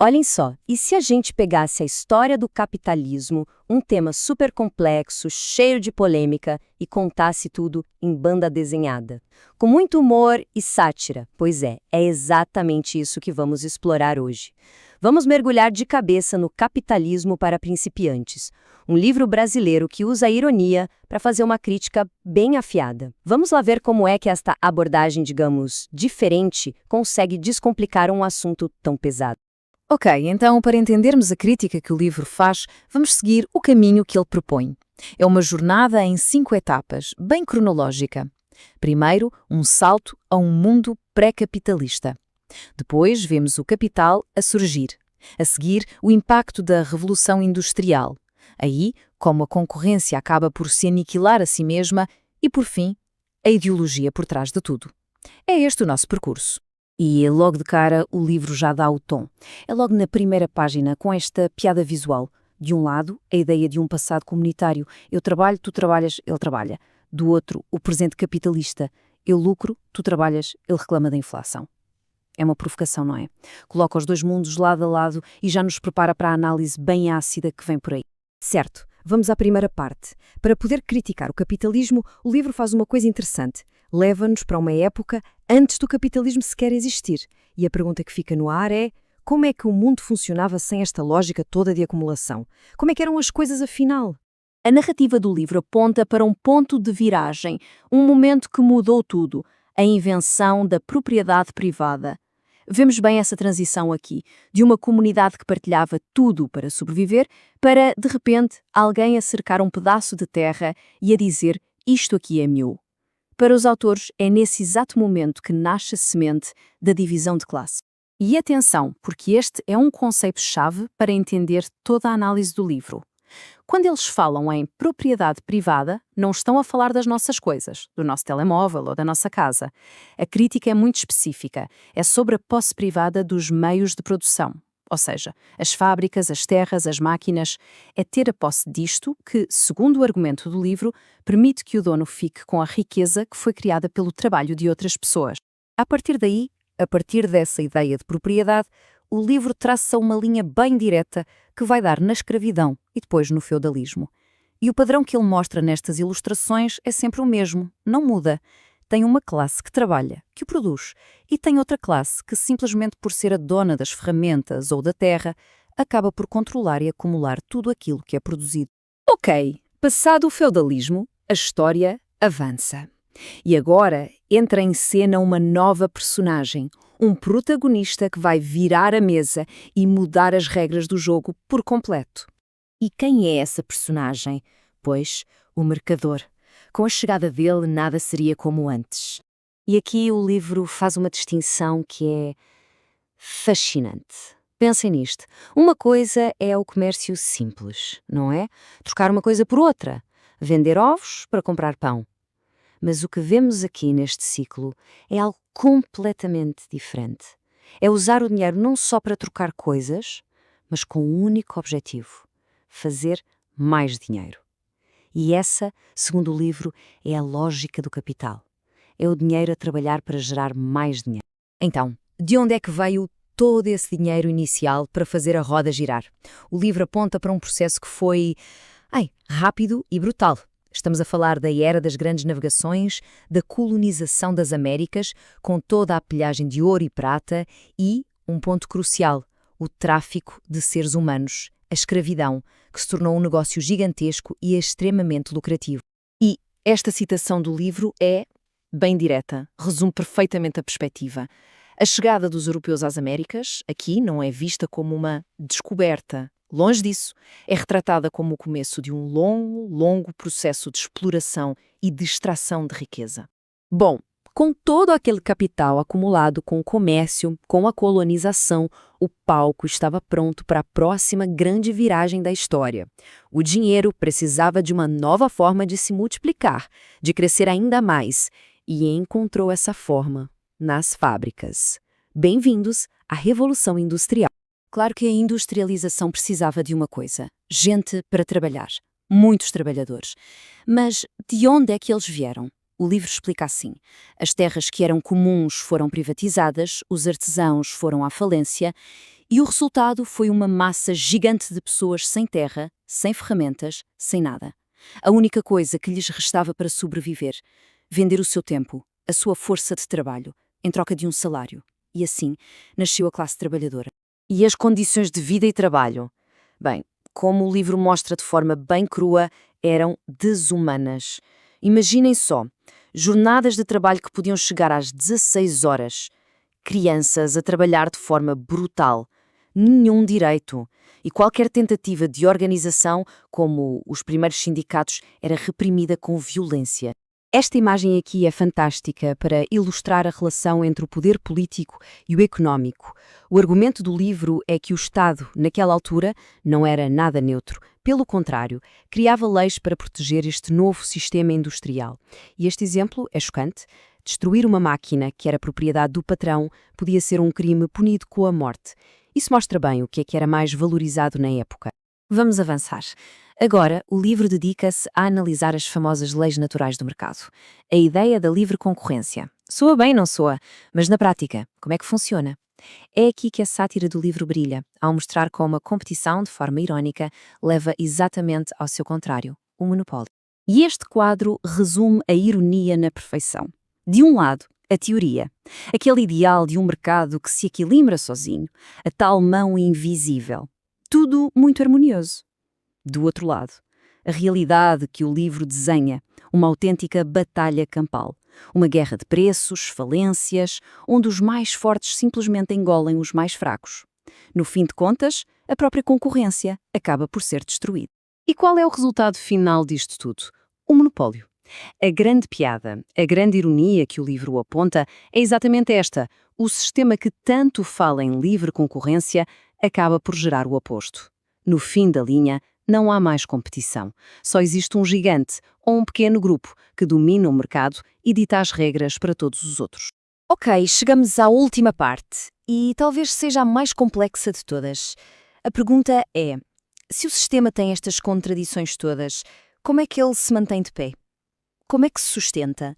Olhem só, e se a gente pegasse a história do capitalismo, um tema super complexo, cheio de polêmica, e contasse tudo em banda desenhada? Com muito humor e sátira, pois é exatamente isso que vamos explorar hoje. Vamos mergulhar de cabeça no Capitalismo para Principiantes, um livro brasileiro que usa a ironia para fazer uma crítica bem afiada. Vamos lá ver como é que esta abordagem, digamos, diferente, consegue descomplicar um assunto tão pesado. Ok, então, para entendermos a crítica que o livro faz, vamos seguir o caminho que ele propõe. É uma jornada em 5 etapas, bem cronológica. Primeiro, um salto a um mundo pré-capitalista. Depois, vemos o capital a surgir. A seguir, o impacto da Revolução Industrial. Aí, como a concorrência acaba por se aniquilar a si mesma. E, por fim, a ideologia por trás de tudo. É este o nosso percurso. E logo de cara o livro já dá o tom. É logo na primeira página, com esta piada visual. De um lado, a ideia de um passado comunitário. Eu trabalho, tu trabalhas, ele trabalha. Do outro, o presente capitalista. Eu lucro, tu trabalhas, ele reclama da inflação. É uma provocação, não é? Coloca os dois mundos lado a lado e já nos prepara para a análise bem ácida que vem por aí. Certo, vamos à primeira parte. Para poder criticar o capitalismo, o livro faz uma coisa interessante. Leva-nos para uma época antes do capitalismo sequer existir. E a pergunta que fica no ar é: como é que o mundo funcionava sem esta lógica toda de acumulação? Como é que eram as coisas afinal? A narrativa do livro aponta para um ponto de viragem, um momento que mudou tudo, a invenção da propriedade privada. Vemos bem essa transição aqui, de uma comunidade que partilhava tudo para sobreviver, para, de repente, alguém a cercar um pedaço de terra e a dizer: isto aqui é meu. Para os autores, é nesse exato momento que nasce a semente da divisão de classe. E atenção, porque este é um conceito-chave para entender toda a análise do livro. Quando eles falam em propriedade privada, não estão a falar das nossas coisas, do nosso telemóvel ou da nossa casa. A crítica é muito específica, é sobre a posse privada dos meios de produção. Ou seja, as fábricas, as terras, as máquinas, é ter a posse disto que, segundo o argumento do livro, permite que o dono fique com a riqueza que foi criada pelo trabalho de outras pessoas. A partir daí, a partir dessa ideia de propriedade, o livro traça uma linha bem direta que vai dar na escravidão e depois no feudalismo. E o padrão que ele mostra nestas ilustrações é sempre o mesmo, não muda. Tem uma classe que trabalha, que o produz, e tem outra classe que, simplesmente por ser a dona das ferramentas ou da terra, acaba por controlar e acumular tudo aquilo que é produzido. Ok, passado o feudalismo, a história avança. E agora entra em cena uma nova personagem, um protagonista que vai virar a mesa e mudar as regras do jogo por completo. E quem é essa personagem? Pois, o mercador. Com a chegada dele, nada seria como antes. E aqui o livro faz uma distinção que é fascinante. Pensem nisto. Uma coisa é o comércio simples, não é? Trocar uma coisa por outra. Vender ovos para comprar pão. Mas o que vemos aqui neste ciclo é algo completamente diferente. É usar o dinheiro não só para trocar coisas, mas com um único objetivo: fazer mais dinheiro. E essa, segundo o livro, é a lógica do capital. É o dinheiro a trabalhar para gerar mais dinheiro. Então, de onde é que veio todo esse dinheiro inicial para fazer a roda girar? O livro aponta para um processo que foi, rápido e brutal. Estamos a falar da era das grandes navegações, da colonização das Américas, com toda a pilhagem de ouro e prata e, um ponto crucial, o tráfico de seres humanos, a escravidão, que se tornou um negócio gigantesco e extremamente lucrativo. E esta citação do livro é bem direta, resume perfeitamente a perspectiva. A chegada dos europeus às Américas, aqui, não é vista como uma descoberta. Longe disso, é retratada como o começo de um longo processo de exploração e de extração de riqueza. Bom, com todo aquele capital acumulado com o comércio, com a colonização, o palco estava pronto para a próxima grande viragem da história. O dinheiro precisava de uma nova forma de se multiplicar, de crescer ainda mais, e encontrou essa forma nas fábricas. Bem-vindos à Revolução Industrial. Claro que a industrialização precisava de uma coisa: gente para trabalhar, muitos trabalhadores. Mas de onde é que eles vieram? O livro explica assim: as terras que eram comuns foram privatizadas, os artesãos foram à falência E o resultado foi uma massa gigante de pessoas sem terra, sem ferramentas, sem nada. A única coisa que lhes restava para sobreviver: vender o seu tempo, a sua força de trabalho, em troca de um salário. E assim nasceu a classe trabalhadora. E as condições de vida e trabalho? Bem, como o livro mostra de forma bem crua, eram desumanas. Imaginem só, jornadas de trabalho que podiam chegar às 16 horas. Crianças a trabalhar de forma brutal. Nenhum direito. E qualquer tentativa de organização, como os primeiros sindicatos, era reprimida com violência. Esta imagem aqui é fantástica para ilustrar a relação entre o poder político e o económico. O argumento do livro é que o Estado, naquela altura, não era nada neutro. Pelo contrário, criava leis para proteger este novo sistema industrial. E este exemplo é chocante. Destruir uma máquina que era propriedade do patrão podia ser um crime punido com a morte. Isso mostra bem o que é que era mais valorizado na época. Vamos avançar. Agora, o livro dedica-se a analisar as famosas leis naturais do mercado. A ideia da livre concorrência. Soa bem, não soa? Mas na prática, como é que funciona? É aqui que a sátira do livro brilha, ao mostrar como a competição, de forma irónica, leva exatamente ao seu contrário, o monopólio. E este quadro resume a ironia na perfeição. De um lado, a teoria, aquele ideal de um mercado que se equilibra sozinho, a tal mão invisível. Tudo muito harmonioso. Do outro lado, a realidade que o livro desenha, uma autêntica batalha campal, uma guerra de preços, falências, onde os mais fortes simplesmente engolem os mais fracos. No fim de contas, a própria concorrência acaba por ser destruída. E qual é o resultado final disto tudo? O monopólio. A grande piada, a grande ironia que o livro aponta é exatamente esta: o sistema que tanto fala em livre concorrência acaba por gerar o oposto. No fim da linha, não há mais competição. Só existe um gigante ou um pequeno grupo que domina o mercado e dita as regras para todos os outros. Ok, chegamos à última parte e talvez seja a mais complexa de todas. A pergunta é: se o sistema tem estas contradições todas, como é que ele se mantém de pé? Como é que se sustenta?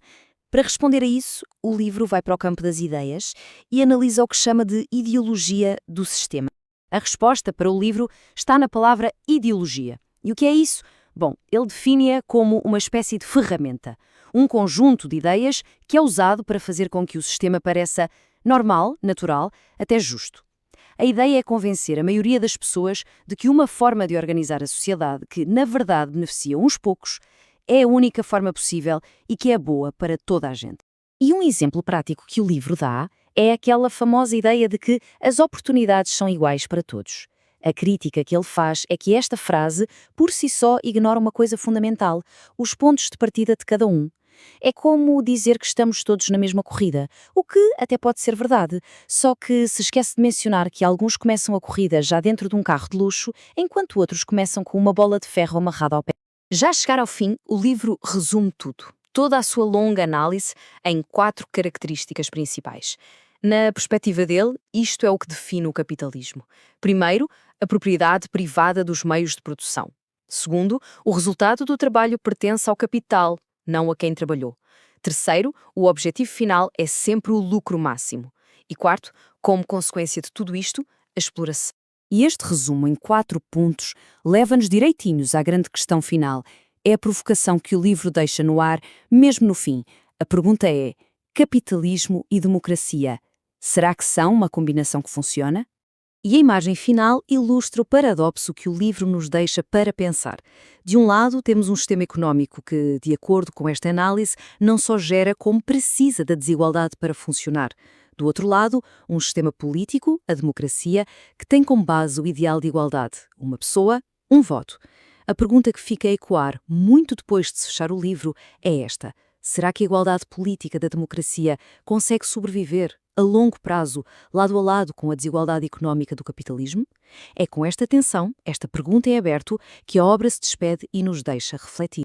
Para responder a isso, o livro vai para o campo das ideias e analisa o que chama de ideologia do sistema. A resposta para o livro está na palavra ideologia. E o que é isso? Bom, ele define-a como uma espécie de ferramenta, um conjunto de ideias que é usado para fazer com que o sistema pareça normal, natural, até justo. A ideia é convencer a maioria das pessoas de que uma forma de organizar a sociedade que, na verdade, beneficia uns poucos, é a única forma possível e que é boa para toda a gente. E um exemplo prático que o livro dá é aquela famosa ideia de que as oportunidades são iguais para todos. A crítica que ele faz é que esta frase, por si só, ignora uma coisa fundamental: os pontos de partida de cada um. É como dizer que estamos todos na mesma corrida, o que até pode ser verdade, só que se esquece de mencionar que alguns começam a corrida já dentro de um carro de luxo, enquanto outros começam com uma bola de ferro amarrada ao pé. Já a chegar ao fim, o livro resume tudo, toda a sua longa análise, em 4 características principais. Na perspectiva dele, isto é o que define o capitalismo. Primeiro, a propriedade privada dos meios de produção. Segundo, o resultado do trabalho pertence ao capital, não a quem trabalhou. Terceiro, o objetivo final é sempre o lucro máximo. E quarto, como consequência de tudo isto, a exploração. E este resumo em 4 pontos leva-nos direitinhos à grande questão final. É a provocação que o livro deixa no ar, mesmo no fim. A pergunta é: capitalismo e democracia, será que são uma combinação que funciona? E a imagem final ilustra o paradoxo que o livro nos deixa para pensar. De um lado, temos um sistema económico que, de acordo com esta análise, não só gera como precisa da desigualdade para funcionar. Do outro lado, um sistema político, a democracia, que tem como base o ideal de igualdade: uma pessoa, um voto. A pergunta que fica a ecoar muito depois de se fechar o livro é esta: será que a igualdade política da democracia consegue sobreviver, a longo prazo, lado a lado com a desigualdade económica do capitalismo? É com esta tensão, esta pergunta em aberto, que a obra se despede e nos deixa refletir.